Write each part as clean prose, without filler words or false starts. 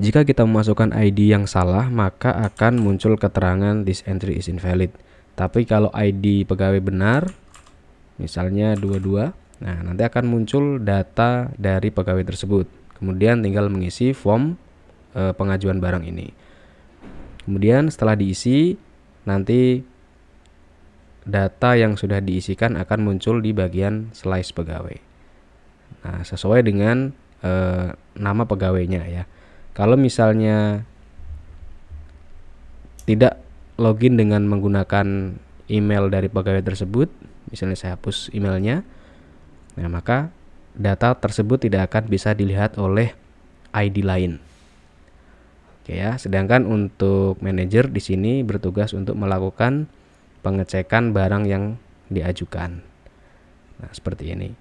Jika kita memasukkan ID yang salah, maka akan muncul keterangan this entry is invalid. Tapi kalau ID pegawai benar, misalnya 22, nah nanti akan muncul data dari pegawai tersebut. Kemudian tinggal mengisi form pengajuan barang ini. Kemudian setelah diisi, nanti data yang sudah diisikan akan muncul di bagian slice pegawai. Nah, sesuai dengan nama pegawainya ya. Kalau misalnya tidak login dengan menggunakan email dari pegawai tersebut, misalnya saya hapus emailnya, nah maka data tersebut tidak akan bisa dilihat oleh ID lain. Oke ya, sedangkan untuk manajer di sini bertugas untuk melakukan pengecekan barang yang diajukan. Nah, seperti ini.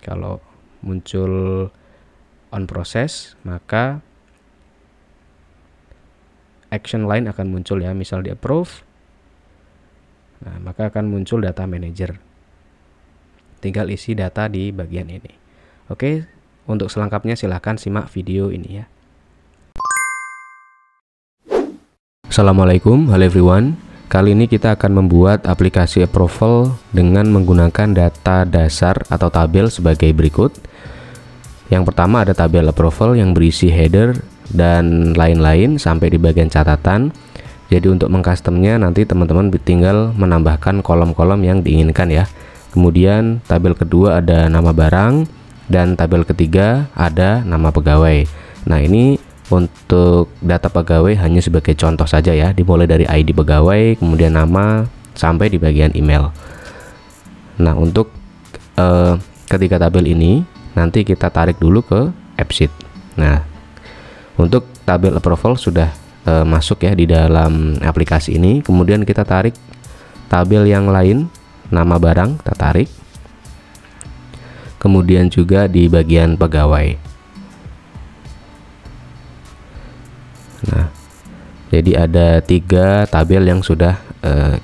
Kalau muncul on process, maka action lain akan muncul ya, misal di approve. Nah, maka akan muncul data manager. Tinggal isi data di bagian ini. Oke, untuk selengkapnya silahkan simak video ini ya. Assalamualaikum, hello everyone. Kali ini kita akan membuat aplikasi approval dengan menggunakan data dasar atau tabel sebagai berikut. Yang pertama ada tabel approval yang berisi header dan lain-lain sampai di bagian catatan. Jadi untuk mengcustomnya nanti teman-teman tinggal menambahkan kolom-kolom yang diinginkan ya. Kemudian tabel kedua ada nama barang dan tabel ketiga ada nama pegawai. Nah, ini untuk data pegawai hanya sebagai contoh saja ya, dimulai dari ID pegawai, kemudian nama sampai di bagian email. Nah, untuk ketiga tabel ini nanti kita tarik dulu ke AppSheet. Nah, untuk tabel approval sudah masuk ya di dalam aplikasi ini. Kemudian kita tarik tabel yang lain, nama barang kita tarik. Kemudian juga di bagian pegawai. Nah, jadi ada 3 tabel yang sudah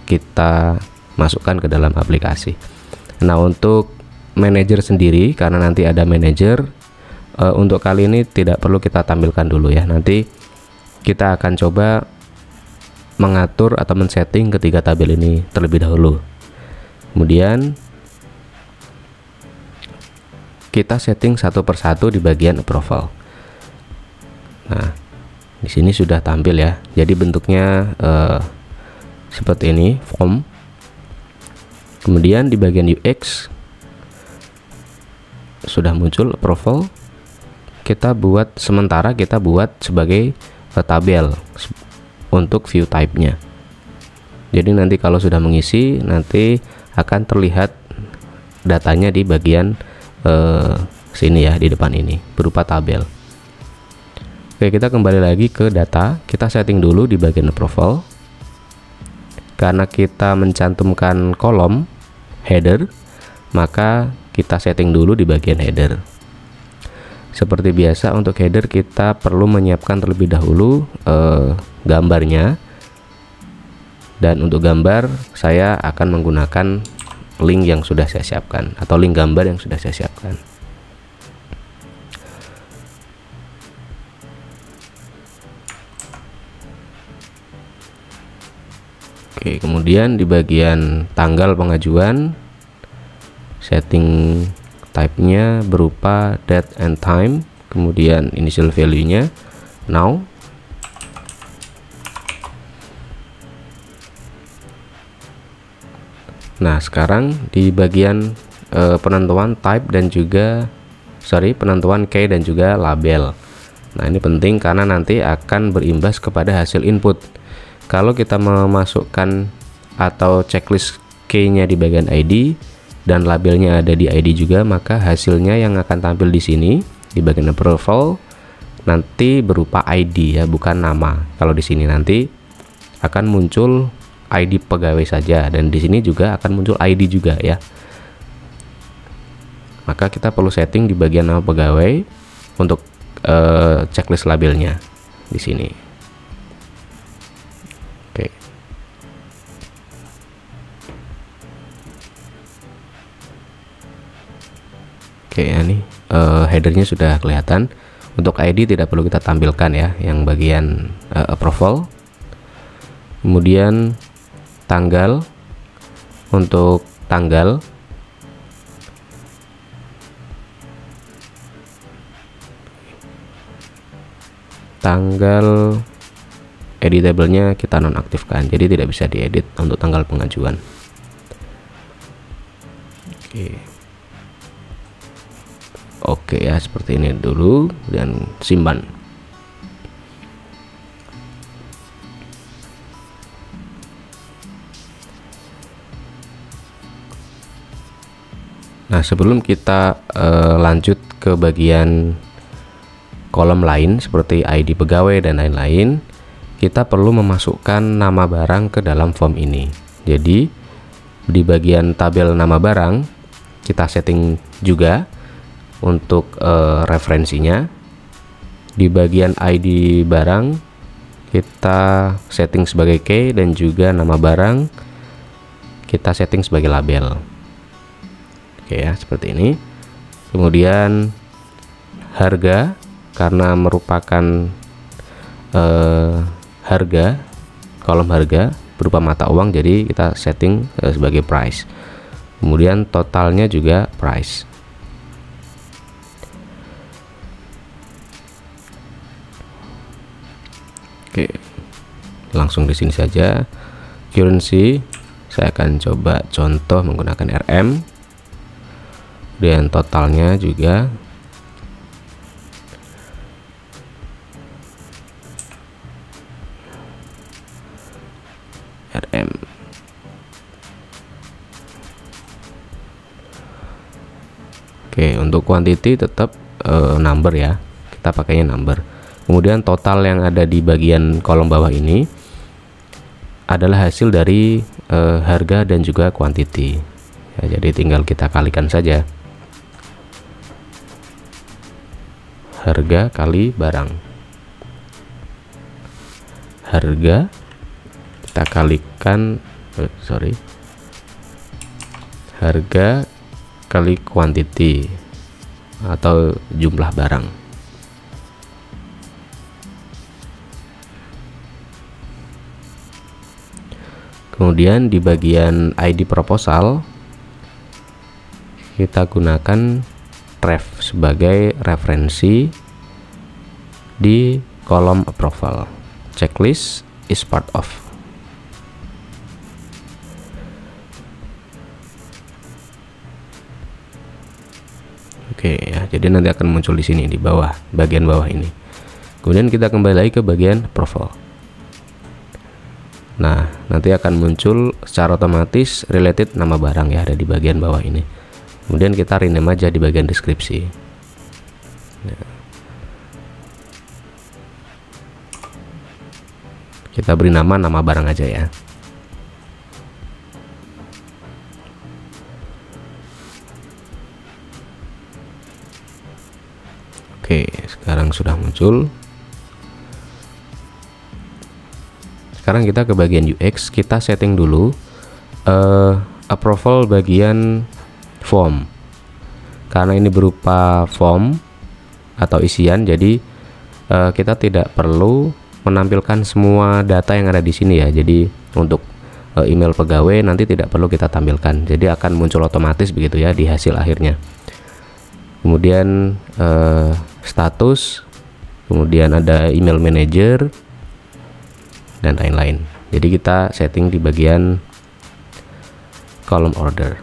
kita masukkan ke dalam aplikasi. Nah, untuk manajer sendiri, karena nanti ada manajer, untuk kali ini tidak perlu kita tampilkan dulu ya. Nanti kita akan coba mengatur atau men-setting ketiga tabel ini terlebih dahulu. Kemudian kita setting satu persatu di bagian approval. Nah, di sini sudah tampil ya. Jadi bentuknya seperti ini, form. Kemudian di bagian UX sudah muncul approval. Sementara kita buat sebagai tabel untuk view type-nya. Jadi nanti kalau sudah mengisi, nanti akan terlihat datanya di bagian sini ya, di depan ini berupa tabel. Oke, kita kembali lagi ke data. Kita setting dulu di bagian approval. Karena kita mencantumkan kolom header, maka kita setting dulu di bagian header. Seperti biasa untuk header kita perlu menyiapkan terlebih dahulu gambarnya. Dan untuk gambar saya akan menggunakan link yang sudah saya siapkan atau link gambar yang sudah saya siapkan. Oke, kemudian di bagian tanggal pengajuan setting type-nya berupa date and time, kemudian initial value-nya now. Nah, sekarang di bagian penentuan type dan juga penentuan key dan juga label. Nah, ini penting karena nanti akan berimbas kepada hasil input. Kalau kita memasukkan atau checklist key-nya di bagian ID dan labelnya ada di ID juga, maka hasilnya yang akan tampil di sini di bagian approval nanti berupa ID ya, bukan nama. Kalau di sini nanti akan muncul ID pegawai saja, dan di sini juga akan muncul ID juga ya. Maka kita perlu setting di bagian nama pegawai untuk checklist labelnya di sini. Oke. Oke ya, nih headernya sudah kelihatan. Untuk ID tidak perlu kita tampilkan ya, yang bagian approval. Kemudian tanggal, untuk tanggal editable-nya kita nonaktifkan, jadi tidak bisa diedit untuk tanggal pengajuan. Oke ya, seperti ini dulu dan simpan. Nah, sebelum kita lanjut ke bagian kolom lain seperti ID pegawai dan lain-lain, kita perlu memasukkan nama barang ke dalam form ini. Jadi di bagian tabel nama barang kita setting juga untuk referensinya. Di bagian ID barang kita setting sebagai key, dan juga nama barang kita setting sebagai label. Oke ya, seperti ini. Kemudian harga, karena merupakan harga, kolom harga berupa mata uang, jadi kita setting sebagai price. Kemudian totalnya juga price. Oke, langsung di sini saja. Currency saya akan coba contoh menggunakan RM, dan totalnya juga RM. Oke, untuk quantity tetap number ya, kita pakainya number. Kemudian total yang ada di bagian kolom bawah ini adalah hasil dari harga dan juga quantity ya, jadi tinggal kita kalikan saja, harga kali barang. Harga kita kalikan harga kali quantity atau jumlah barang. Kemudian di bagian ID proposal kita gunakan ref sebagai referensi di kolom approval. Checklist is part of. Oke ya, jadi nanti akan muncul di sini di bawah, bagian bawah ini. Kemudian kita kembali lagi ke bagian approval. Nah, nanti akan muncul secara otomatis related nama barang ya, ada di bagian bawah ini. Kemudian kita rename aja di bagian deskripsi. Nah, kita beri nama barang aja ya. Oke, sekarang sudah muncul. Sekarang kita ke bagian UX, kita setting dulu approval bagian form. Karena ini berupa form atau isian, jadi kita tidak perlu menampilkan semua data yang ada di sini ya. Jadi untuk email pegawai nanti tidak perlu kita tampilkan, jadi akan muncul otomatis begitu ya di hasil akhirnya. Kemudian status, kemudian ada email manager dan lain-lain. Jadi kita setting di bagian kolom order.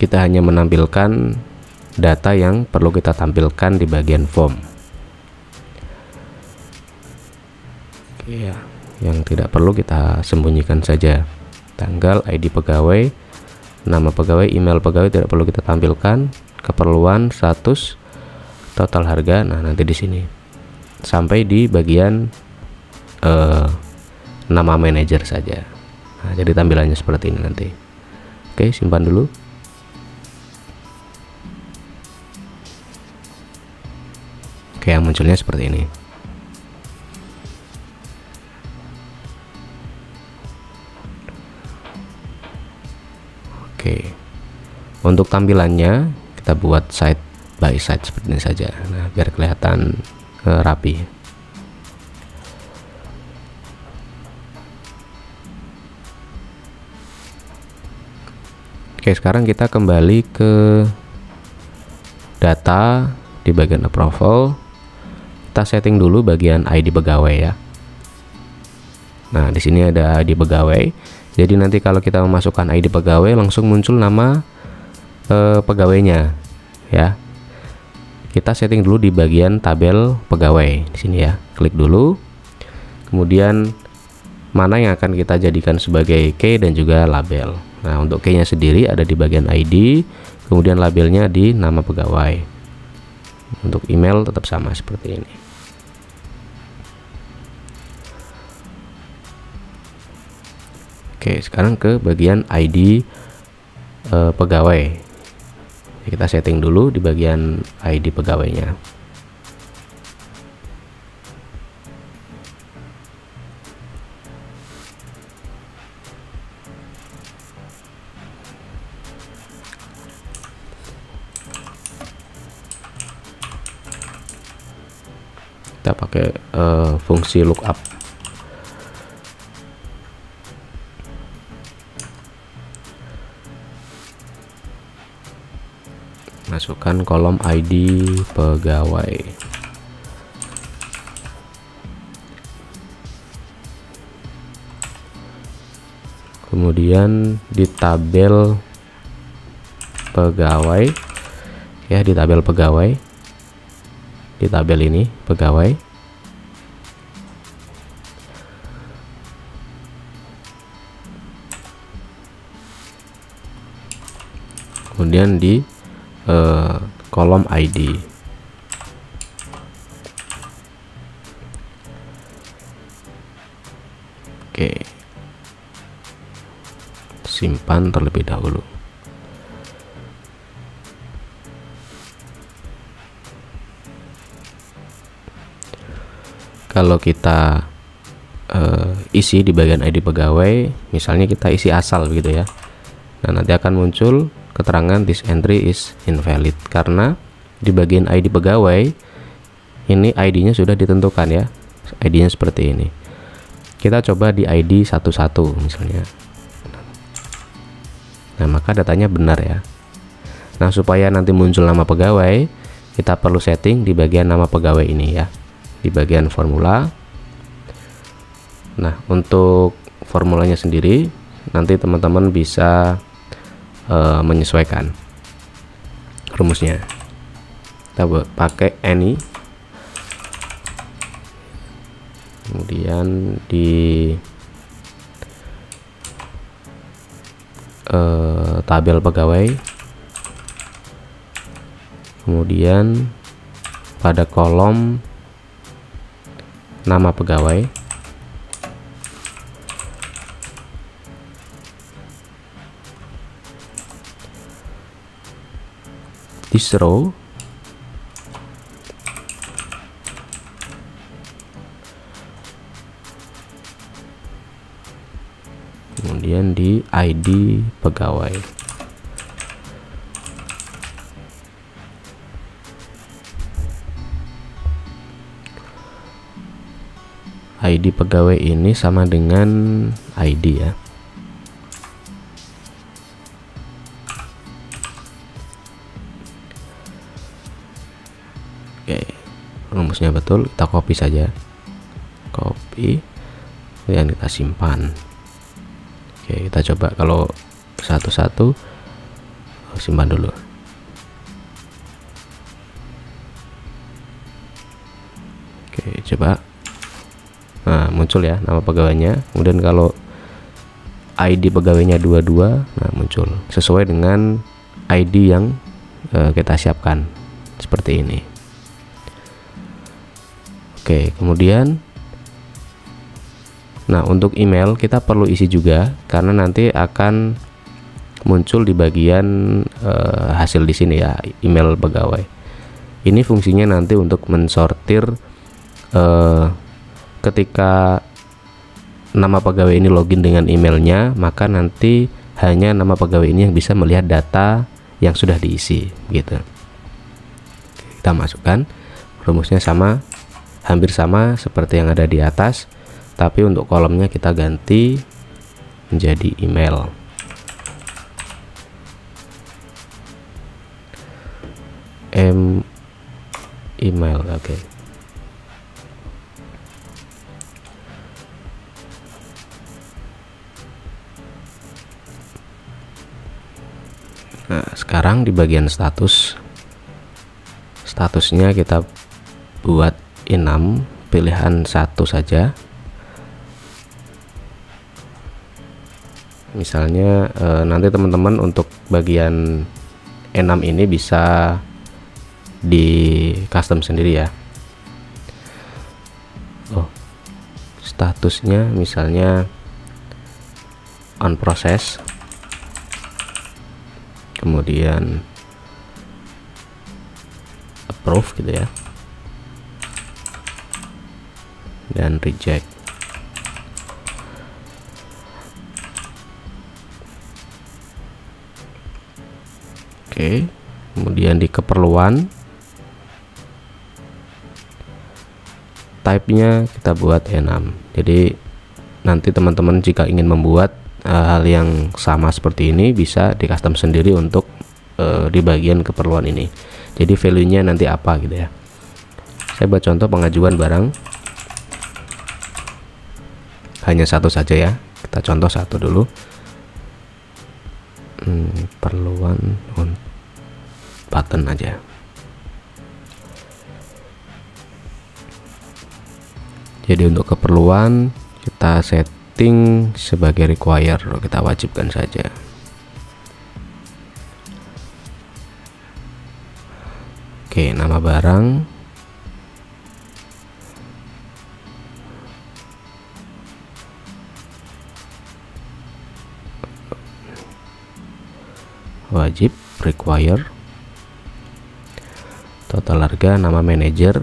Kita hanya menampilkan data yang perlu kita tampilkan di bagian form. Oke ya, yang tidak perlu kita sembunyikan saja. Tanggal, ID pegawai, nama pegawai, email pegawai tidak perlu kita tampilkan. Keperluan, status, total harga. Nah, nanti di sini sampai di bagian nama manajer saja. Nah, jadi tampilannya seperti ini nanti. Oke, simpan dulu. Oke, yang munculnya seperti ini. Oke, untuk tampilannya kita buat side by side seperti ini saja. Nah, biar kelihatan rapi. Oke, sekarang kita kembali ke data di bagian approval. Kita setting dulu bagian ID pegawai ya. Nah, di sini ada ID pegawai. Jadi nanti kalau kita memasukkan ID pegawai langsung muncul nama pegawainya ya. Kita setting dulu di bagian tabel pegawai di sini ya. Klik dulu. Kemudian mana yang akan kita jadikan sebagai key dan juga label. Nah, untuk key-nya sendiri ada di bagian ID, kemudian labelnya di nama pegawai. Untuk email tetap sama seperti ini. Oke, sekarang ke bagian ID pegawai. Kita setting dulu di bagian ID pegawainya. Kita pakai fungsi lookup. Masukkan kolom ID pegawai. Kemudian di tabel pegawai ya, di tabel pegawai, di tabel ini pegawai. Kemudian di kolom ID. Oke, simpan terlebih dahulu. Kalau kita isi di bagian ID pegawai, misalnya kita isi asal begitu ya, nah nanti akan muncul keterangan this entry is invalid karena di bagian ID pegawai ini ID-nya sudah ditentukan ya, ID-nya seperti ini. Kita coba di ID 11 misalnya. Nah, maka datanya benar ya. Nah, supaya nanti muncul nama pegawai, kita perlu setting di bagian nama pegawai ini ya, di bagian formula. Nah, untuk formulanya sendiri nanti teman-teman bisa menyesuaikan rumusnya. Kita pakai any, kemudian di tabel pegawai, kemudian pada kolom nama pegawai, this row, kemudian di ID pegawai. ID pegawai ini sama dengan ID ya. Oke, rumusnya betul, kita copy saja, copy, kemudian kita simpan. Oke, kita coba kalau satu-satu, simpan dulu. Oke, coba. Nah, muncul ya nama pegawainya. Kemudian kalau ID pegawainya 22, nah muncul sesuai dengan ID yang kita siapkan seperti ini. Oke, kemudian nah untuk email kita perlu isi juga karena nanti akan muncul di bagian hasil di sini ya, email pegawai. Ini fungsinya nanti untuk mensortir ketika nama pegawai ini login dengan emailnya, maka nanti hanya nama pegawai ini yang bisa melihat data yang sudah diisi gitu. Kita masukkan, rumusnya sama, hampir sama seperti yang ada di atas, tapi untuk kolomnya kita ganti menjadi email. Email, oke. Nah, sekarang di bagian statusnya kita buat enum, pilihan satu saja. Misalnya nanti teman-teman untuk bagian enum ini bisa di custom sendiri ya. Statusnya misalnya on process, kemudian approve gitu ya, dan reject. Oke, kemudian di keperluan type-nya kita buat enum. Jadi nanti teman-teman jika ingin membuat hal yang sama seperti ini bisa di custom sendiri untuk di bagian keperluan ini. Jadi value-nya nanti apa gitu ya. Saya buat contoh pengajuan barang, hanya satu saja ya, kita contoh satu dulu. Perluan button aja. Jadi untuk keperluan kita setting sebagai require, kita wajibkan saja. Oke, nama barang, wajib, require, total harga, nama manajer,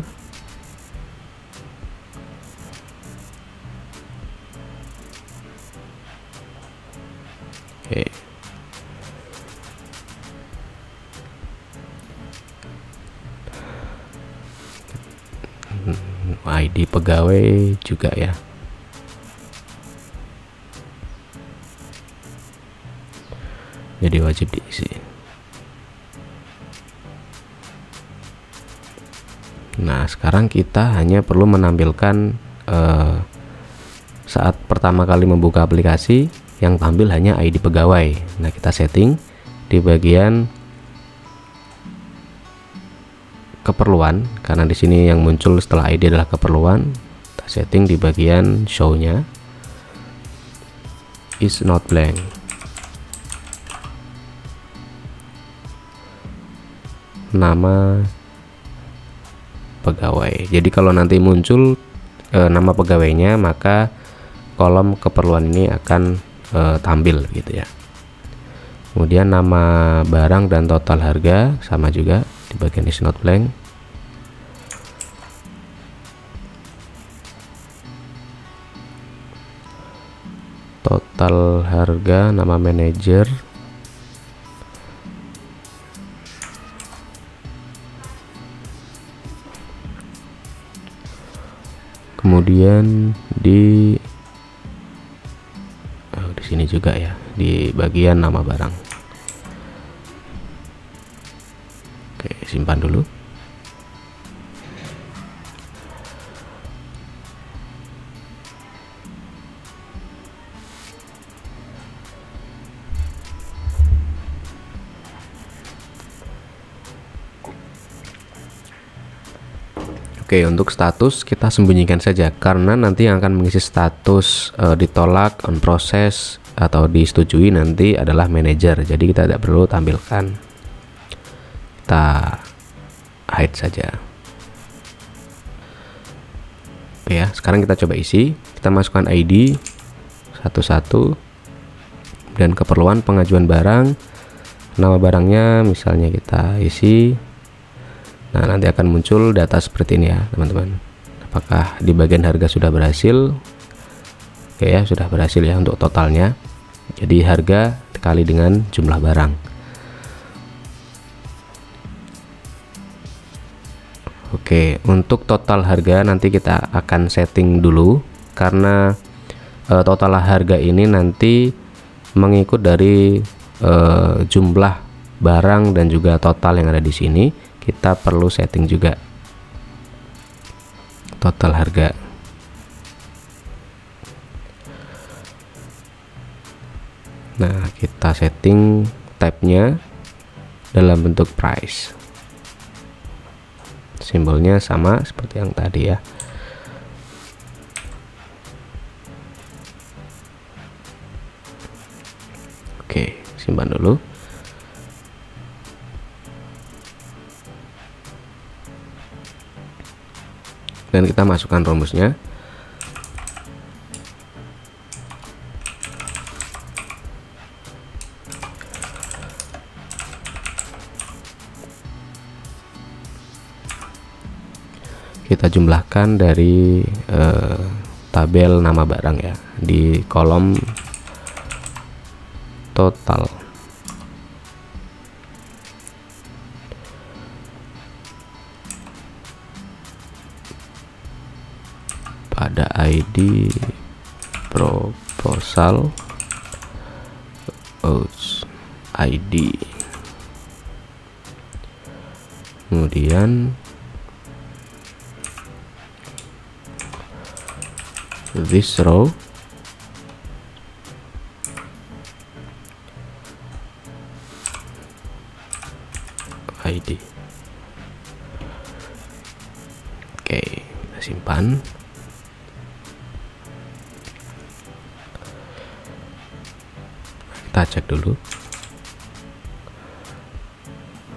oke. ID pegawai juga ya. Jadi wajib diisi. Nah, sekarang kita hanya perlu menampilkan saat pertama kali membuka aplikasi yang tampil hanya ID pegawai. Nah, kita setting di bagian keperluan, karena di sini yang muncul setelah ID adalah keperluan. Kita setting di bagian show-nya is not blank. Nama pegawai. Jadi kalau nanti muncul nama pegawainya, maka kolom keperluan ini akan tampil gitu ya. Kemudian nama barang dan total harga sama juga di bagian is not blank. Total harga, nama manajer, kemudian di sini juga ya, di bagian nama barang. Oke, simpan dulu. Oke, untuk status kita sembunyikan saja, karena nanti yang akan mengisi status ditolak, on process, atau disetujui nanti adalah manajer. Jadi kita tidak perlu tampilkan, kita hide saja. Oke ya, sekarang kita coba isi. Kita masukkan ID satu-satu dan keperluan pengajuan barang. Nama barangnya misalnya kita isi. Nah, nanti akan muncul data seperti ini ya teman-teman. Apakah di bagian harga sudah berhasil? Oke ya, sudah berhasil ya untuk totalnya. Jadi harga dikali dengan jumlah barang. Oke, untuk total harga nanti kita akan setting dulu, karena total harga ini nanti mengikut dari jumlah barang dan juga total yang ada di sini. Kita perlu setting juga total harga. Nah, kita setting tabnya dalam bentuk price. Simbolnya sama seperti yang tadi ya. Oke, simpan dulu. Dan kita masukkan rumusnya. Kita jumlahkan dari tabel nama barang ya, di kolom total. Pada ID proposal ID, kemudian this row ID. Oke, kita simpan. Kita cek dulu.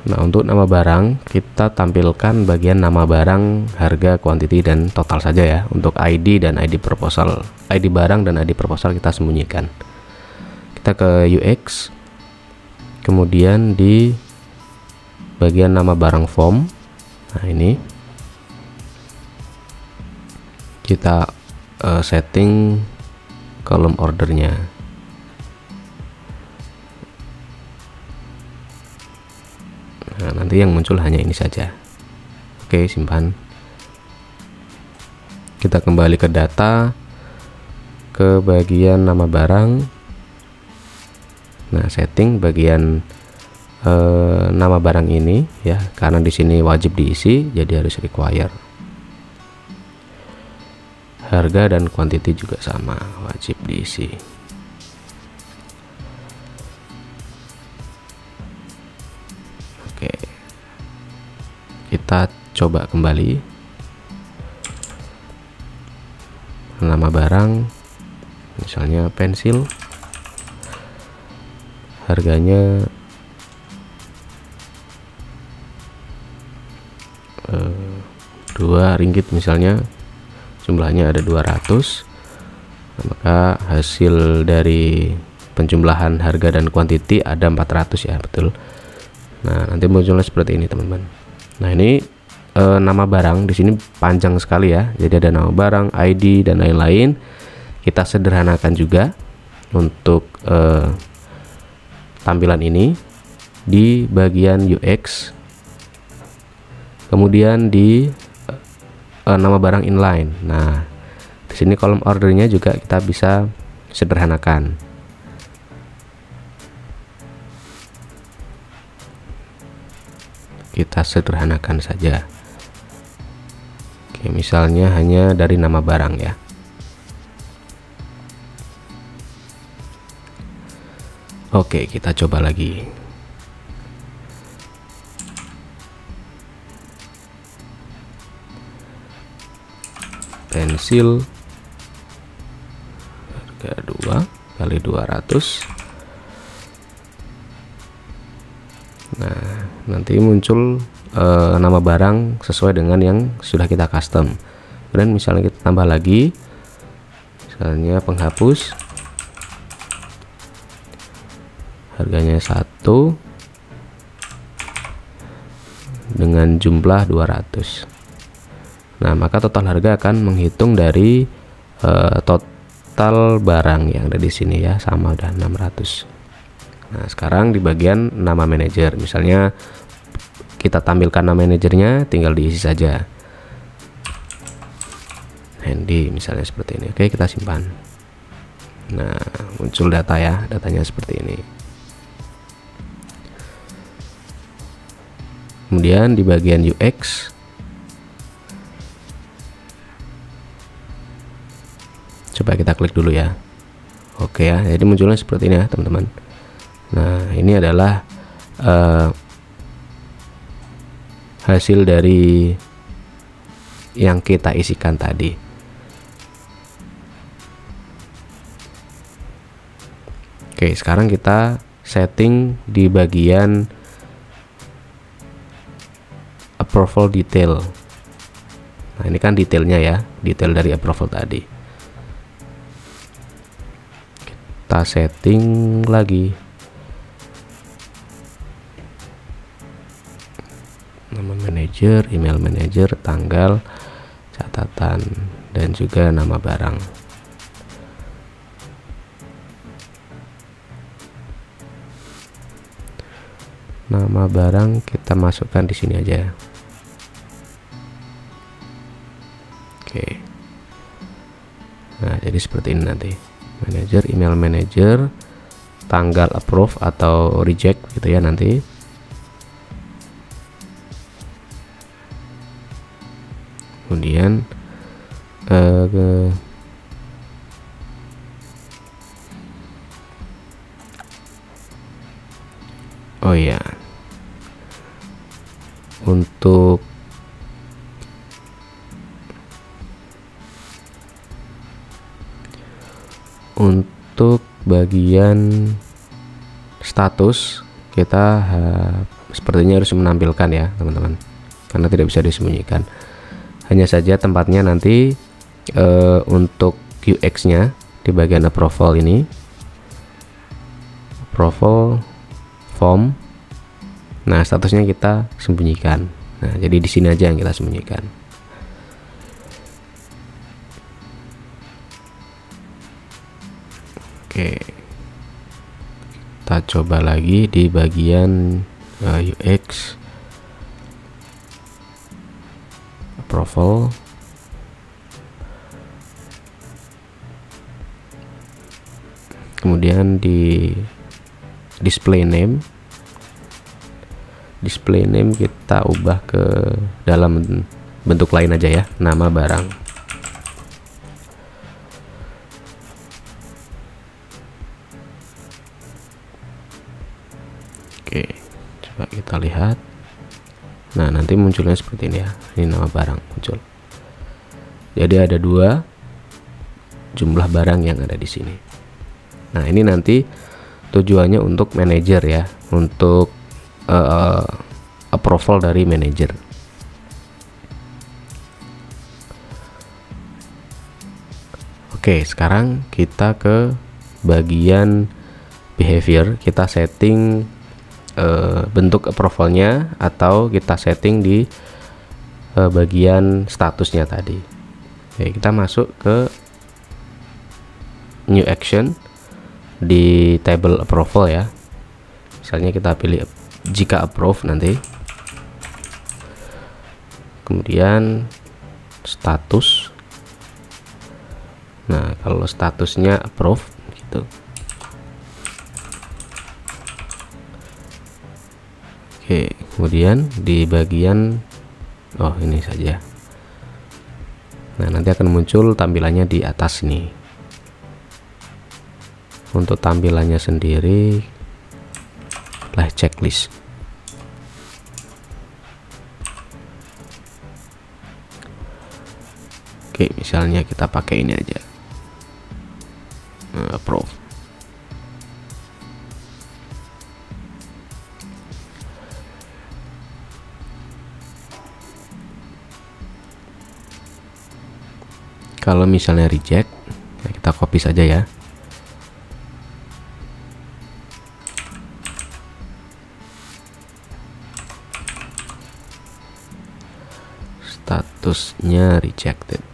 Nah, untuk nama barang kita tampilkan bagian nama barang, harga, quantity, dan total saja ya. Untuk ID dan ID proposal, ID barang dan ID proposal kita sembunyikan. Kita ke UX, kemudian di bagian nama barang form. Nah, ini kita setting kolom ordernya. Nah, nanti yang muncul hanya ini saja. Oke, simpan. Kita kembali ke data, ke bagian nama barang. Nah, setting bagian nama barang ini ya, karena di sini wajib diisi, jadi harus require. Harga dan quantity juga sama, wajib diisi. Kita coba kembali nama barang, misalnya pensil, harganya Rp2 misalnya, jumlahnya ada 200, maka hasil dari penjumlahan harga dan quantity ada 400 ya, betul. Nah, nanti munculnya seperti ini teman-teman. Nah, ini nama barang di sini panjang sekali ya. Jadi ada nama barang, ID, dan lain-lain. Kita sederhanakan juga untuk tampilan ini di bagian UX. Kemudian di nama barang inline. Nah, di sini kolom ordernya juga kita bisa sederhanakan. Kita sederhanakan saja. Oke, misalnya hanya dari nama barang ya. Oke, kita coba lagi. Pensil harga 2 kali 200. Nah, nanti muncul nama barang sesuai dengan yang sudah kita custom. Kemudian misalnya kita tambah lagi, misalnya penghapus, harganya 1 dengan jumlah 200. Nah, maka total harga akan menghitung dari total barang yang ada di sini ya, sama udah 600. Nah, sekarang di bagian nama manajer, misalnya kita tampilkan nama manajernya, tinggal diisi saja. handy misalnya seperti ini. Oke, kita simpan. Nah, muncul data ya, datanya seperti ini. Kemudian di bagian UX, coba kita klik dulu ya. Oke ya, jadi munculnya seperti ini ya teman-teman. Nah, ini adalah hasil dari yang kita isikan tadi. Oke, sekarang kita setting di bagian approval detail. Nah, ini kan detailnya ya, detail dari approval tadi. Kita setting lagi. Nama manajer, email manajer, tanggal, catatan, dan juga nama barang. Nama barang kita masukkan di sini aja. Oke. Nah, jadi seperti ini nanti. Manager, email manager, tanggal approve atau reject gitu ya nanti. Kemudian oh ya, untuk bagian status kita sepertinya harus menampilkan ya teman-teman, karena tidak bisa disembunyikan. Hanya saja tempatnya nanti untuk UX nya di bagian approval ini, approval form. Nah, statusnya kita sembunyikan. Nah, jadi di sini aja yang kita sembunyikan. Oke, kita coba lagi di bagian UX approval. Kemudian di display name kita ubah ke dalam bentuk lain aja ya, nama barang. Oke, coba kita lihat. Nah, nanti munculnya seperti ini ya, ini nama barang muncul. Jadi ada 2 jumlah barang yang ada di sini. Nah, ini nanti tujuannya untuk manajer ya, untuk approval dari manajer. Oke, sekarang kita ke bagian behavior. Kita setting bentuk approvalnya, atau kita setting di bagian statusnya tadi. Oke, kita masuk ke new action di table approval ya. Misalnya kita pilih jika approve nanti, kemudian status. Nah, kalau statusnya approve gitu. Oke, kemudian di bagian ini saja. Nah, nanti akan muncul tampilannya di atas ini. Untuk tampilannya sendiri lah checklist. Oke, misalnya kita pakai ini aja, approve. Kalau misalnya reject, ya kita copy saja ya. Statusnya rejected.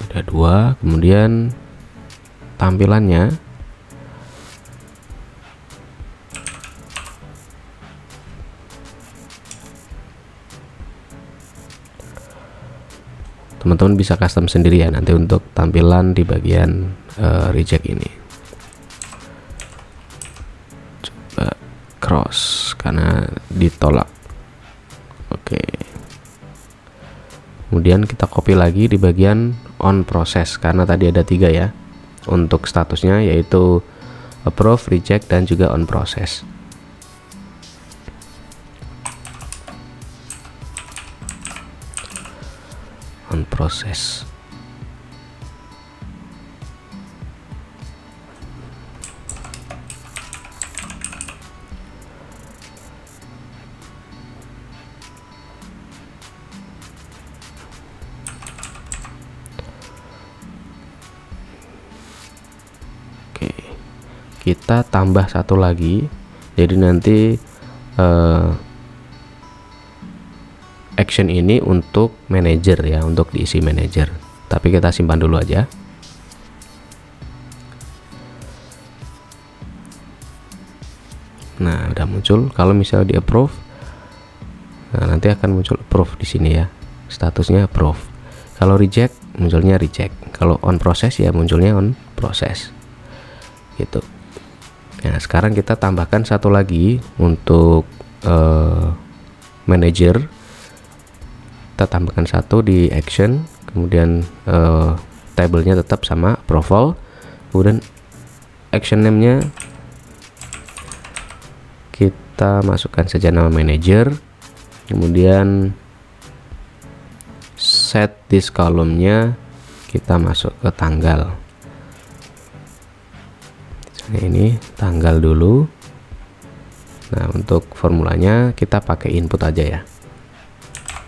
Ada 2, kemudian tampilannya teman-teman bisa custom sendiri ya nanti untuk tampilan di bagian reject ini. Coba cross karena ditolak. Oke, kemudian kita copy lagi di bagian on process karena tadi ada 3 ya untuk statusnya, yaitu approve, reject, dan juga on process. On process. Oke, kita tambah satu lagi, jadi nanti action ini untuk manager ya, untuk diisi manager, tapi kita simpan dulu aja. Nah, udah muncul. Kalau misalnya di approve, nah nanti akan muncul approve di sini ya, statusnya approve. Kalau reject munculnya reject, kalau on process ya munculnya on process gitu. Nah, sekarang kita tambahkan satu lagi untuk manager. Kita tambahkan satu di action, kemudian tabelnya tetap sama approval, kemudian action name-nya kita masukkan saja nama manager, kemudian set this column-nya kita masuk ke tanggal. Misalnya ini tanggal dulu. Nah, untuk formulanya kita pakai input aja ya,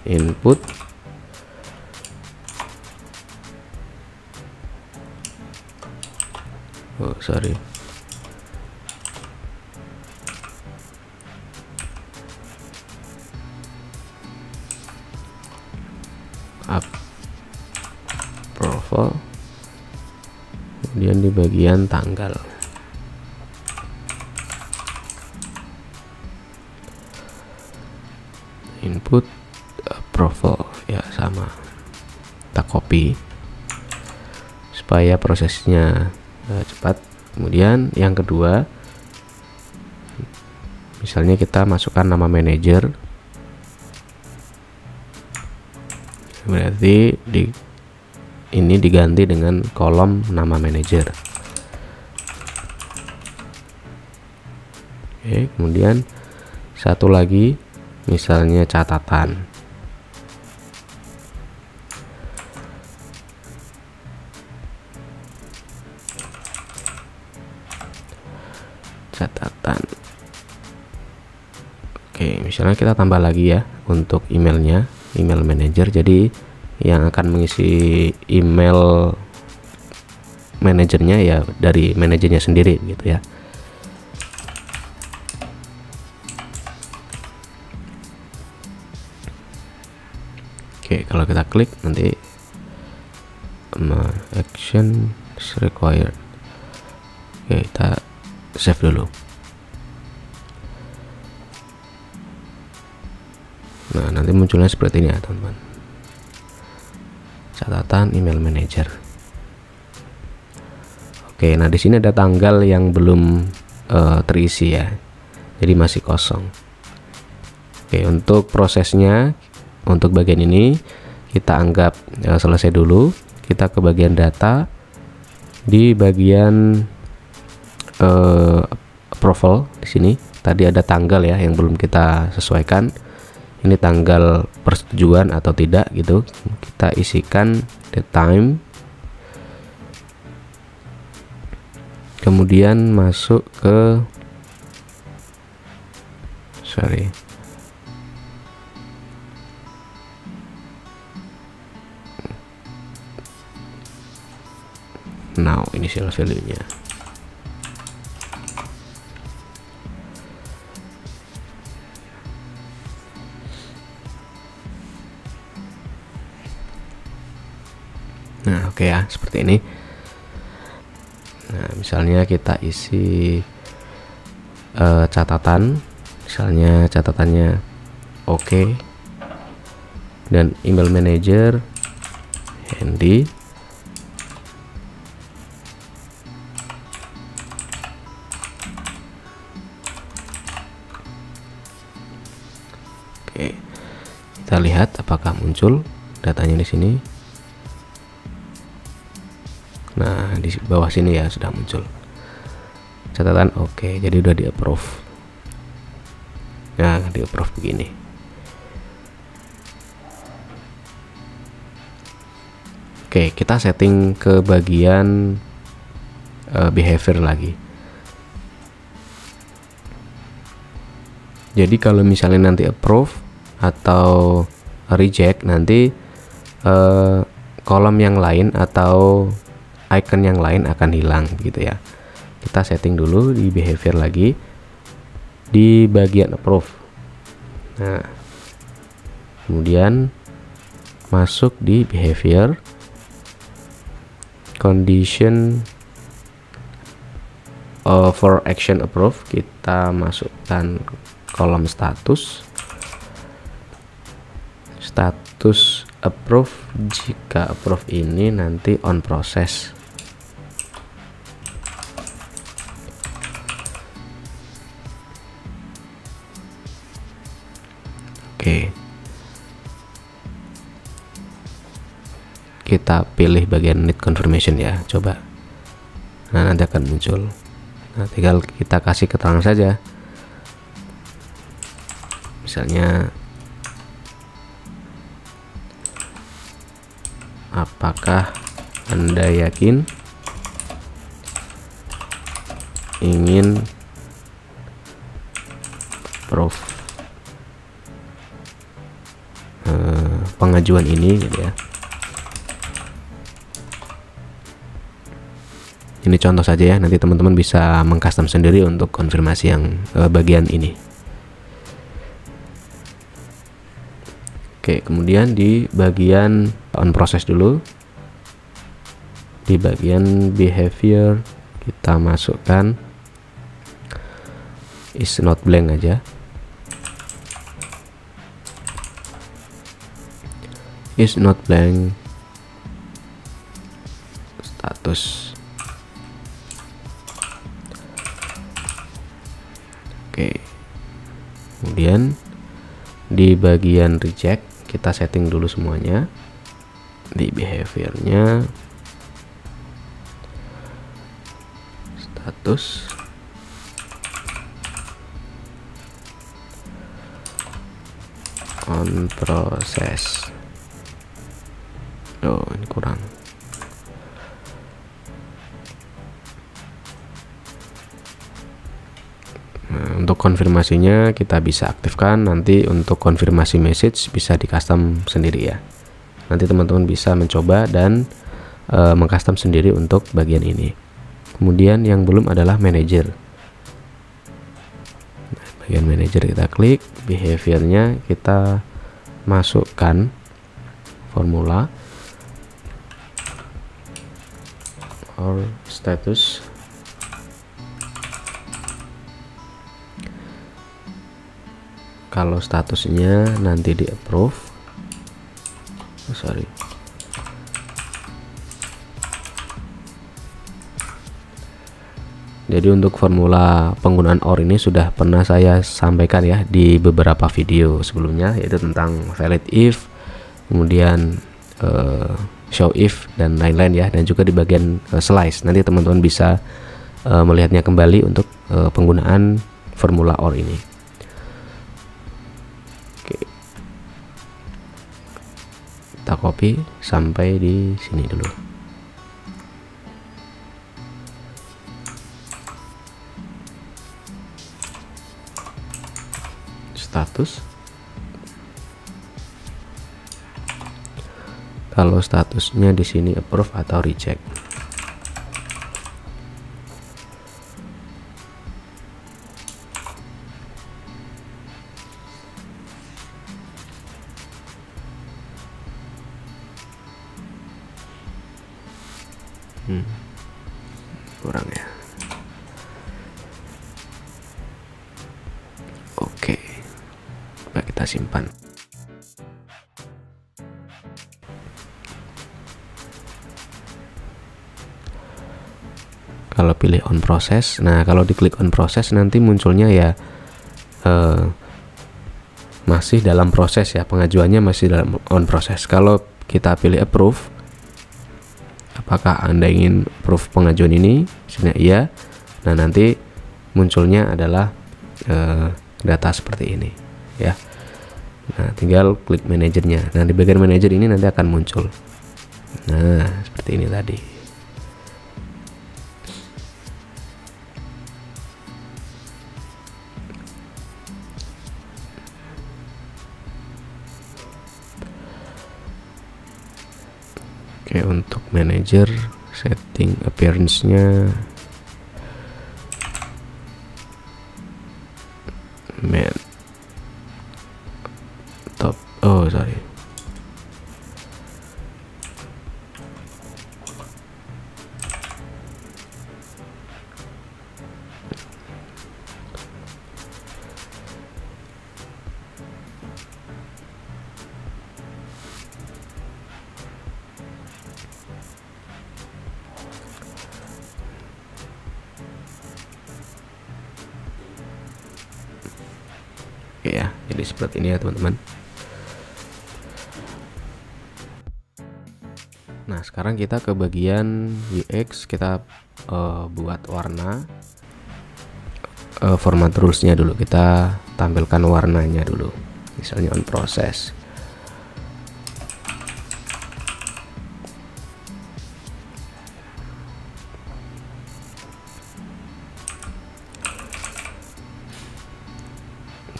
input approval, kemudian di bagian tanggal input approval ya, sama kita copy supaya prosesnya cepat. Kemudian yang kedua, misalnya kita masukkan nama manager, berarti ini diganti dengan kolom nama manager. Oke, kemudian satu lagi misalnya catatan. Oke, misalnya kita tambah lagi ya untuk emailnya, email manager. Jadi yang akan mengisi email manajernya ya dari manajernya sendiri gitu ya. Oke, kalau kita klik nanti action required. Oke, kita save dulu. Nah, nanti munculnya seperti ini ya teman-teman, catatan email manager. Oke, nah di sini ada tanggal yang belum terisi ya, jadi masih kosong. Oke, untuk prosesnya untuk bagian ini kita anggap selesai dulu. Kita ke bagian data, di bagian approval. Di sini tadi ada tanggal ya yang belum kita sesuaikan, ini tanggal persetujuan atau tidak gitu, kita isikan the time, kemudian masuk ke now initial value-nya. Nah, oke ya, seperti ini. Nah, misalnya kita isi catatan, misalnya catatannya oke, dan email manager handy oke, kita lihat apakah muncul datanya di sini. Nah, di bawah sini ya sudah muncul catatan. Oke, jadi udah di approve. Nah, di approve begini. Oke, kita setting ke bagian behavior lagi. Jadi kalau misalnya nanti approve atau reject, nanti kolom yang lain atau icon yang lain akan hilang gitu ya. Kita setting dulu di behavior lagi di bagian approve. Nah, kemudian masuk di behavior, condition for action approve, kita masukkan kolom status approve. Jika approve ini nanti on process. Oke, kita pilih bagian need confirmation ya, coba. Nah, nanti akan muncul. Nah, tinggal kita kasih keterangan saja. Misalnya, apakah Anda yakin ingin approve pengajuan ini gitu ya. Ini contoh saja ya, nanti teman-teman bisa mengcustom sendiri untuk konfirmasi yang bagian ini. Oke, kemudian di bagian on process dulu, di bagian behavior kita masukkan is not blank aja, is not blank status. Oke, kemudian di bagian reject kita setting dulu semuanya. Di behaviornya status on process. Oh, ini kurang. Nah, untuk konfirmasinya kita bisa aktifkan. Nanti untuk konfirmasi message bisa di custom sendiri ya. Nanti teman-teman bisa mencoba dan mengcustom sendiri untuk bagian ini. Kemudian yang belum adalah manager. Nah, bagian manager kita klik, behaviornya kita masukkan formula or status. Kalau statusnya nanti di approve, Jadi untuk formula penggunaan OR ini sudah pernah saya sampaikan ya di beberapa video sebelumnya, yaitu tentang valid if, kemudian show if dan lain-lain ya, dan juga di bagian slice. Nanti teman-teman bisa melihatnya kembali untuk penggunaan formula OR ini. Oke. Kita copy sampai di sini dulu. Status, kalau statusnya di sini approve atau reject. Kurang ya. Oke, coba kita simpan. kalau pilih on process. Nah, kalau diklik on process nanti munculnya ya masih dalam proses ya, pengajuannya masih dalam on process. Kalau kita pilih approve, apakah Anda ingin approve pengajuan ini? Misalnya iya. Nah, nanti munculnya adalah data seperti ini ya. Nah, tinggal klik manajernya. Nah, di bagian manajer ini nanti akan muncul. Nah, seperti ini tadi. Oke, untuk manager setting appearance-nya top. Oh, sorry. Oke ya, jadi seperti ini ya teman-teman. Nah, sekarang kita ke bagian UX. Kita buat warna. Format rules-nya dulu, kita tampilkan warnanya dulu, misalnya on process.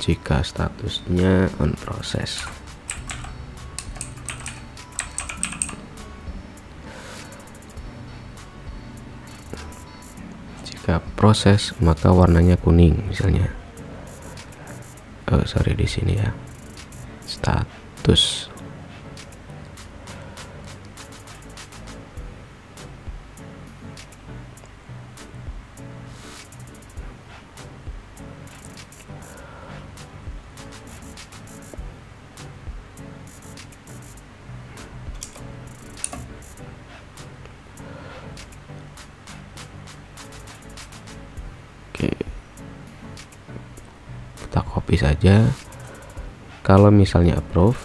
Jika statusnya on process. Jika proses, maka warnanya kuning misalnya. Sorry, di sini ya. Status. Oke, kita copy saja. Kalau misalnya approve,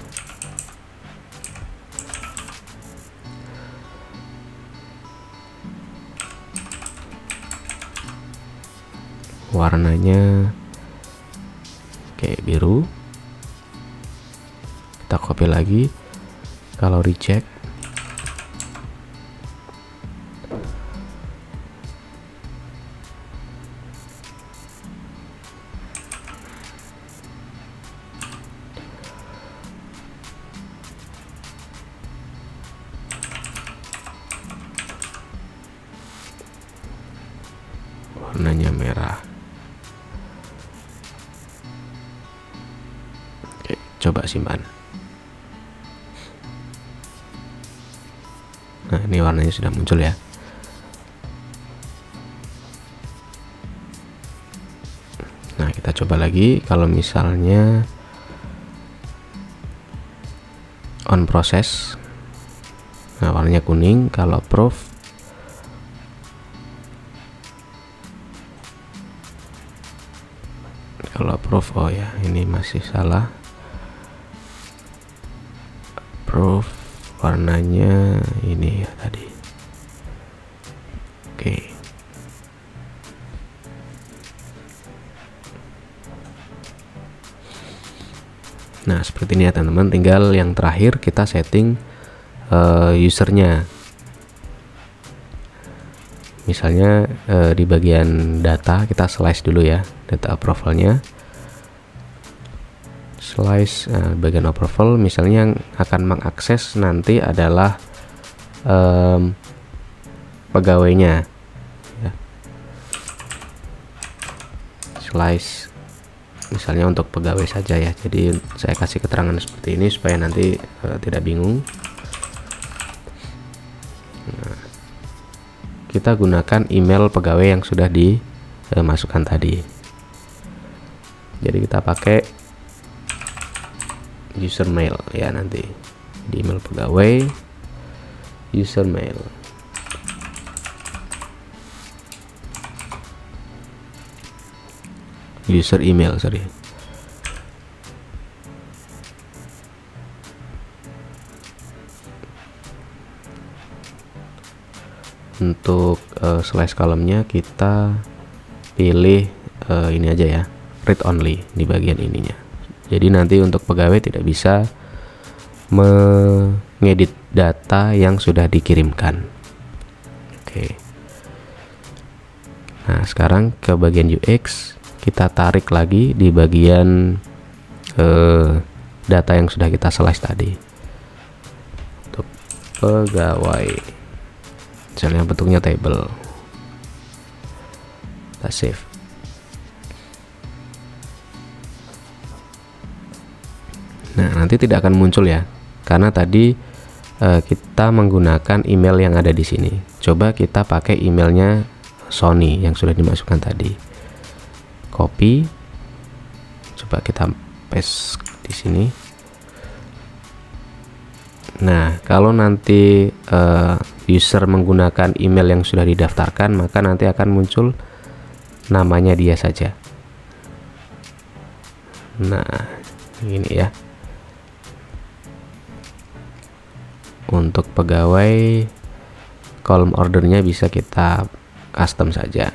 warnanya kayak biru, kita copy lagi. Kalau reject, warnanya merah. Oke, coba simpan. Nah, ini warnanya sudah muncul ya. Nah, kita coba lagi. Kalau misalnya on process, nah warnanya kuning. Kalau approve, oh ya, ini masih salah. Approve, warnanya ini ya tadi. Oke. Nah, seperti ini ya teman-teman. Tinggal yang terakhir kita setting usernya. Misalnya di bagian data kita slice dulu ya, data approvalnya. Slice bagian approval, misalnya yang akan mengakses nanti adalah pegawainya ya. Slice misalnya untuk pegawai saja ya, jadi saya kasih keterangan seperti ini supaya nanti tidak bingung. Nah, kita gunakan email pegawai yang sudah dimasukkan tadi, jadi kita pakai user mail ya, nanti di email pegawai user mail. user email, sorry. Untuk slash column-nya kita pilih ini aja ya, read only di bagian ininya. Jadi nanti untuk pegawai tidak bisa mengedit data yang sudah dikirimkan. Oke. Nah, sekarang ke bagian UX, kita tarik lagi di bagian data yang sudah kita slash tadi. Untuk pegawai, misalnya bentuknya table, kita save. Nah, nanti tidak akan muncul ya, karena tadi kita menggunakan email yang ada di sini. Coba kita pakai emailnya Sony yang sudah dimasukkan tadi. Copy, coba kita paste di sini. Nah, kalau nanti user menggunakan email yang sudah didaftarkan, maka nanti akan muncul namanya dia saja. Nah, ini ya. Untuk pegawai, column ordernya bisa kita custom saja.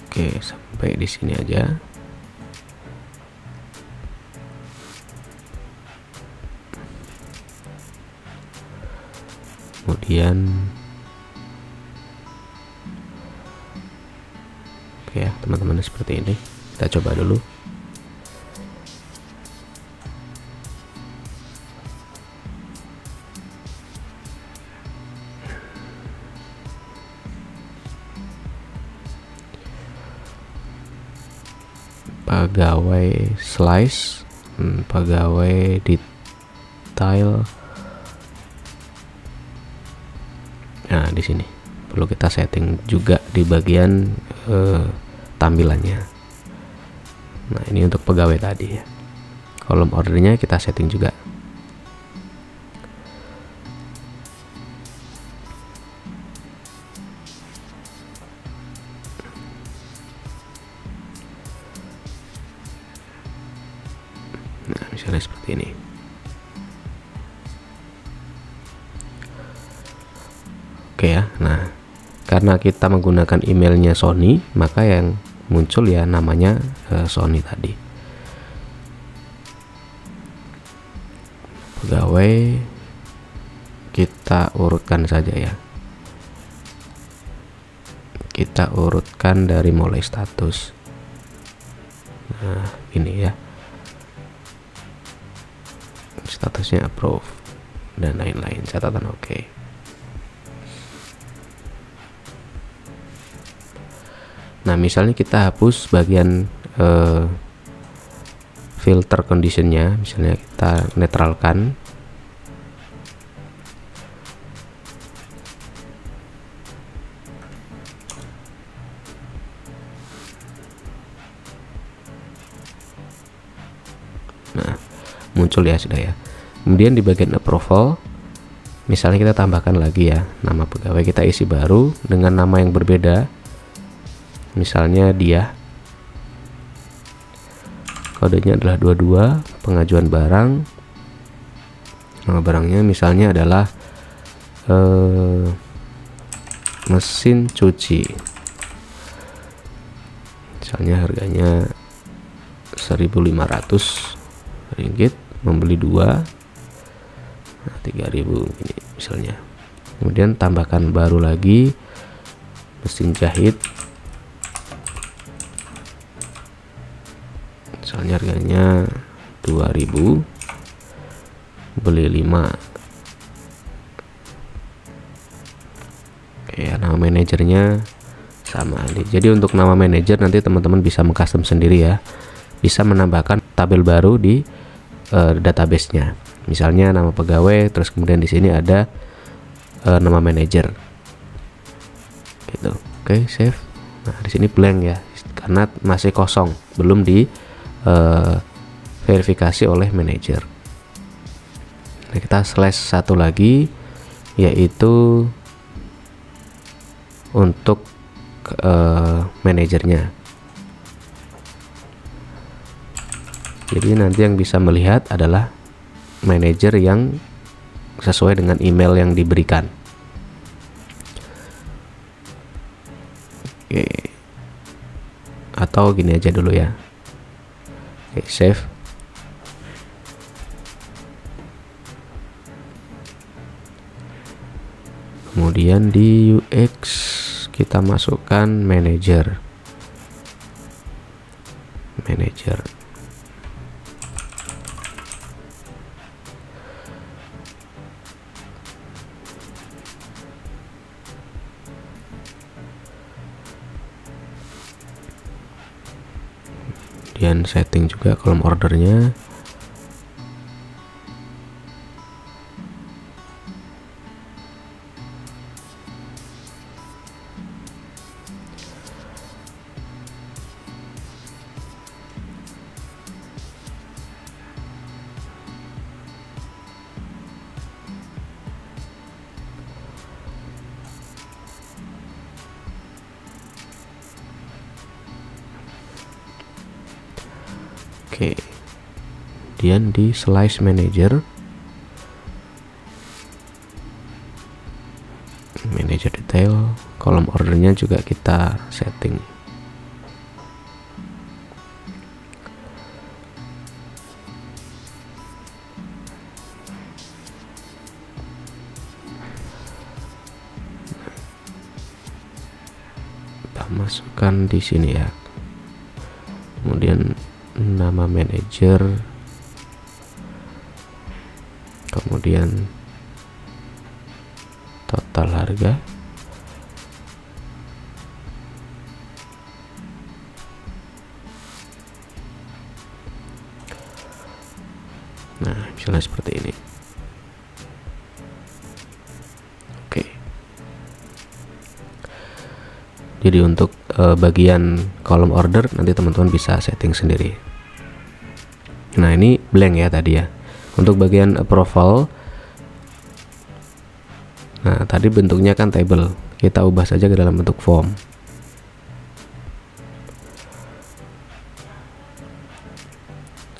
Oke, sampai di sini aja. Kemudian oke ya teman-teman, seperti ini. Kita coba dulu. Pegawai slice, pegawai detail. Nah, di sini perlu kita setting juga di bagian tampilannya. Nah, ini untuk pegawai tadi ya. Kolom ordernya kita setting juga. Nah, misalnya seperti ini. Oke ya. Nah, karena kita menggunakan emailnya Sony, maka yang muncul ya namanya Sony tadi. Pegawai kita urutkan saja ya. Kita urutkan dari mulai status. Nah, ini ya. Statusnya approve dan lain-lain, catatan oke. Nah, misalnya kita hapus bagian filter conditionnya, misalnya kita netralkan. Nah, muncul ya sudah ya. Kemudian di bagian approval, misalnya kita tambahkan lagi ya nama pegawai, kita isi baru dengan nama yang berbeda. Misalnya dia, kodenya adalah 22, pengajuan barang, nama barangnya misalnya adalah mesin cuci, misalnya harganya 1.500 ringgit, membeli 2, nah 3.000 ini misalnya. Kemudian tambahkan baru lagi mesin jahit, misalnya harganya 2.000, beli 5. Oke, nama manajernya sama. Jadi untuk nama manajer nanti teman-teman bisa mengcustom sendiri ya, bisa menambahkan tabel baru di database-nya. Misalnya nama pegawai, terus kemudian di sini ada nama manajer. Gitu. Oke, save. Nah, di sini blank ya, karena masih kosong, belum di verifikasi oleh manajer. Nah, kita slash satu lagi, yaitu untuk manajernya. Jadi nanti yang bisa melihat adalah manajer yang sesuai dengan email yang diberikan. Oke. Atau gini aja dulu ya. Oke, save. Kemudian di UX kita masukkan manager. Kemudian setting juga kolom ordernya. Oke, kemudian di slice manager, detail, kolom ordernya juga kita setting. Kita masukkan di sini ya. Kemudian nama manajer, kemudian total harga, nah misalnya seperti ini. Oke, jadi untuk bagian kolom order nanti teman-teman bisa setting sendiri. Nah, ini blank ya tadi ya. Untuk bagian approval, nah tadi bentuknya kan table, kita ubah saja ke dalam bentuk form.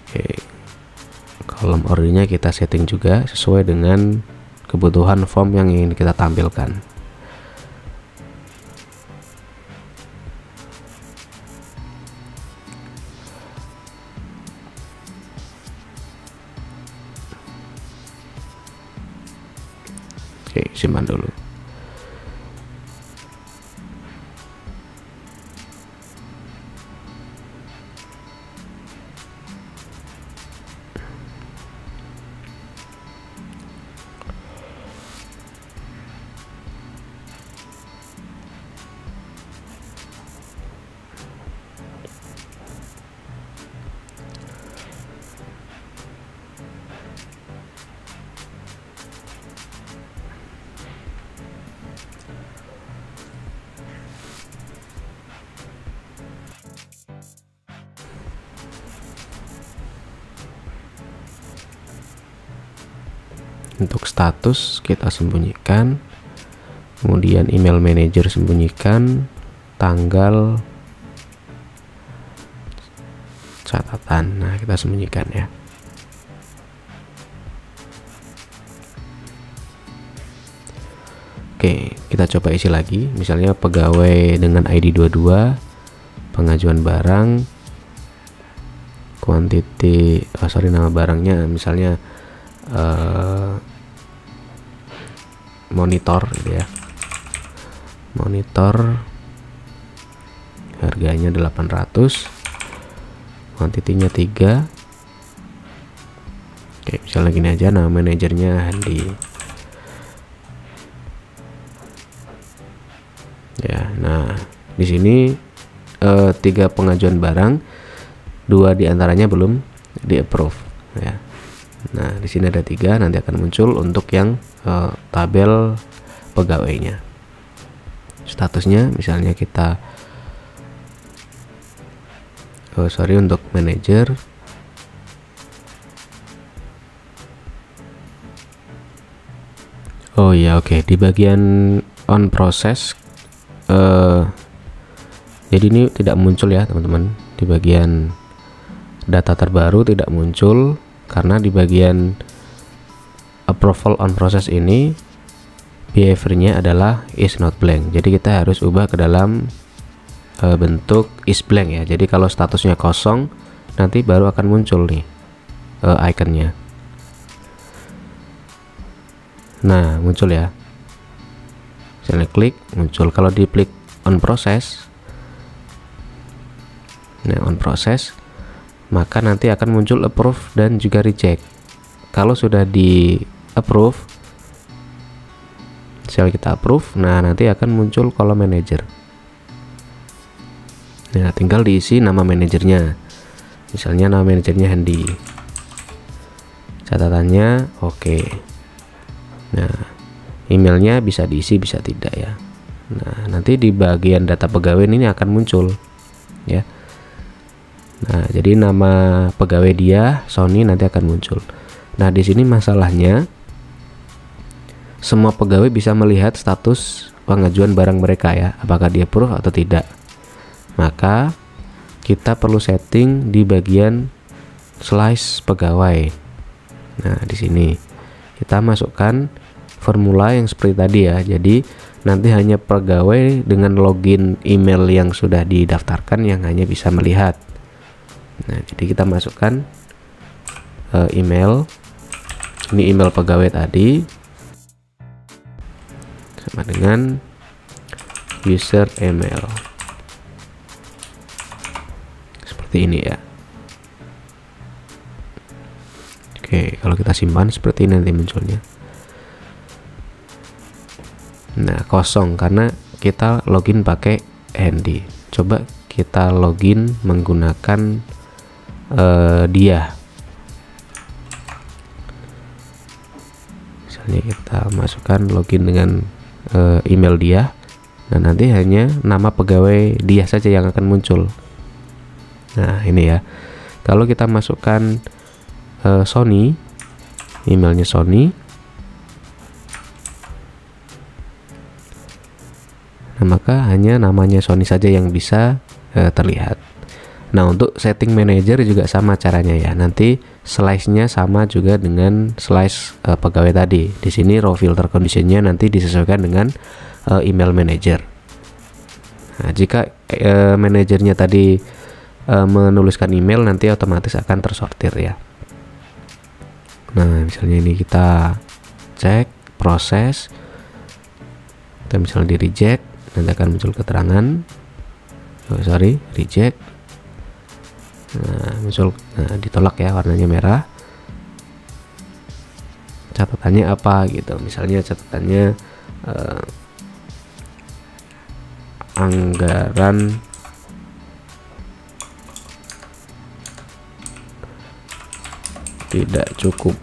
Oke, kolom ordernya kita setting juga sesuai dengan kebutuhan form yang ingin kita tampilkan. Oke, simpan dulu. Untuk status kita sembunyikan, kemudian email manager sembunyikan, tanggal, catatan, nah kita sembunyikan ya. Oke, kita coba isi lagi, misalnya pegawai dengan ID 22, pengajuan barang, quantity, nama barangnya misalnya monitor gitu ya, monitor harganya 800, kuantitinya 3. Oke, misalnya gini aja, nama manajernya Handi ya. Nah, di sini 3 pengajuan barang, 2 diantaranya belum di approve ya. Nah, di sini ada 3, nanti akan muncul untuk yang tabel pegawainya. Statusnya misalnya kita untuk manajer Oh iya, oke. Di bagian on process, jadi ini tidak muncul ya teman-teman. Di bagian data terbaru tidak muncul karena di bagian approval on process ini behaviornya adalah is not blank. Jadi kita harus ubah ke dalam bentuk is blank ya. Jadi kalau statusnya kosong, nanti baru akan muncul nih iconnya. Nah, muncul ya. Misalnya klik, muncul. Kalau di klik on process, nah on process, maka nanti akan muncul approve dan juga reject. Kalau sudah di approve, misal kita approve, nah nanti akan muncul kolom manager. Nah, tinggal diisi nama manajernya. Misalnya nama manajernya Hendy. Catatannya oke. Nah, emailnya bisa diisi bisa tidak ya. Nah, nanti di bagian data pegawai ini akan muncul ya. Nah, jadi nama pegawai dia Sony nanti akan muncul. Nah, di sini masalahnya semua pegawai bisa melihat status pengajuan barang mereka ya, apakah dia approve atau tidak. Maka kita perlu setting di bagian slice pegawai. Nah, di sini kita masukkan formula yang seperti tadi ya. Jadi nanti hanya pegawai dengan login email yang sudah didaftarkan yang hanya bisa melihat. Nah, jadi kita masukkan email. Ini email pegawai tadi sama dengan user email. Seperti ini ya. Oke, kalau kita simpan seperti ini nanti munculnya. Nah, kosong karena kita login pakai Hendy. Coba kita login menggunakan dia. Misalnya kita masukkan login dengan email dia. Nah, nanti hanya nama pegawai dia saja yang akan muncul. Nah, ini ya. Kalau kita masukkan Sony, emailnya Sony, nah maka hanya namanya Sony saja yang bisa terlihat. Nah, untuk setting manager juga sama caranya ya. Nanti slice-nya sama juga dengan slice pegawai tadi. Di sini row filter condition-nya nanti disesuaikan dengan email manager. Nah, jika manajernya tadi menuliskan email, nanti otomatis akan tersortir ya. Nah, misalnya ini kita cek proses, kita misalnya di reject, nanti akan muncul keterangan reject. Nah, muncul ditolak ya, warnanya merah. Catatannya apa gitu, misalnya catatannya anggaran tidak cukup.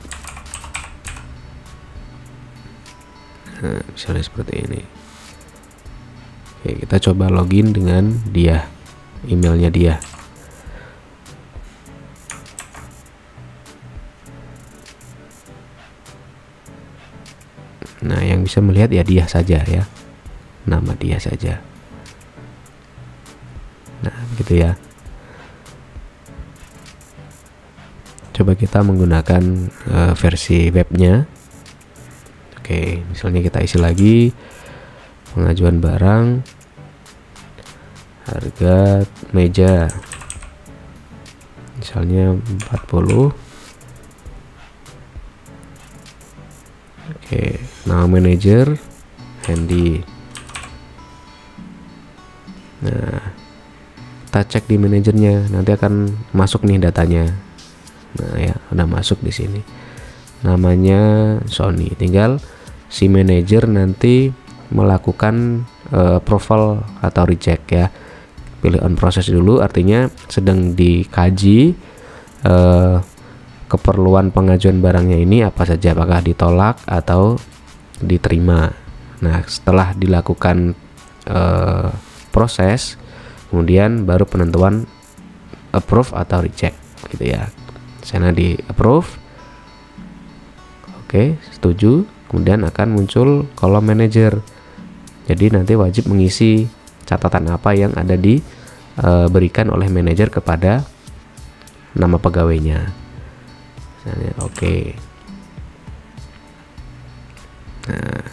Nah, misalnya seperti ini. Oke, kita coba login dengan dia, emailnya dia. Nah, yang bisa melihat ya dia saja ya, nama dia saja. Nah, begitu ya. Coba kita menggunakan versi webnya. Oke, misalnya kita isi lagi pengajuan barang, harga meja misalnya 40. Oke, nama manajer Hendy. Nah, kita cek di manajernya, nanti akan masuk nih datanya. Nah ya, udah masuk di sini. Namanya Sony. Tinggal si manajer nanti melakukan approval atau reject ya. Pilih on process dulu, artinya sedang dikaji keperluan pengajuan barangnya ini apa saja, apakah ditolak atau diterima. Nah, setelah dilakukan proses, kemudian baru penentuan approve atau reject gitu ya. Sana di approve. Oke, setuju. kemudian akan muncul kolom manajer. Jadi nanti wajib mengisi catatan apa yang ada diberikan oleh manajer kepada nama pegawainya. Misalnya, oke. Nah,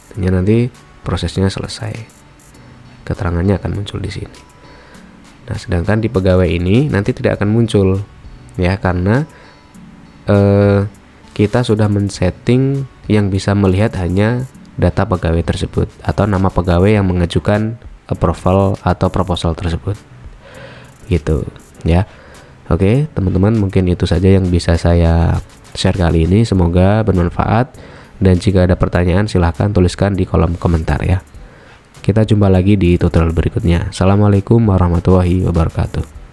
artinya nanti prosesnya selesai. Keterangannya akan muncul di sini. Nah, sedangkan di pegawai ini nanti tidak akan muncul ya, karena kita sudah men-setting yang bisa melihat hanya data pegawai tersebut atau nama pegawai yang mengajukan approval atau proposal tersebut. Gitu ya. Oke, teman-teman, mungkin itu saja yang bisa saya share kali ini. Semoga bermanfaat, dan jika ada pertanyaan silahkan tuliskan di kolom komentar ya. Kita jumpa lagi di tutorial berikutnya. Assalamualaikum warahmatullahi wabarakatuh.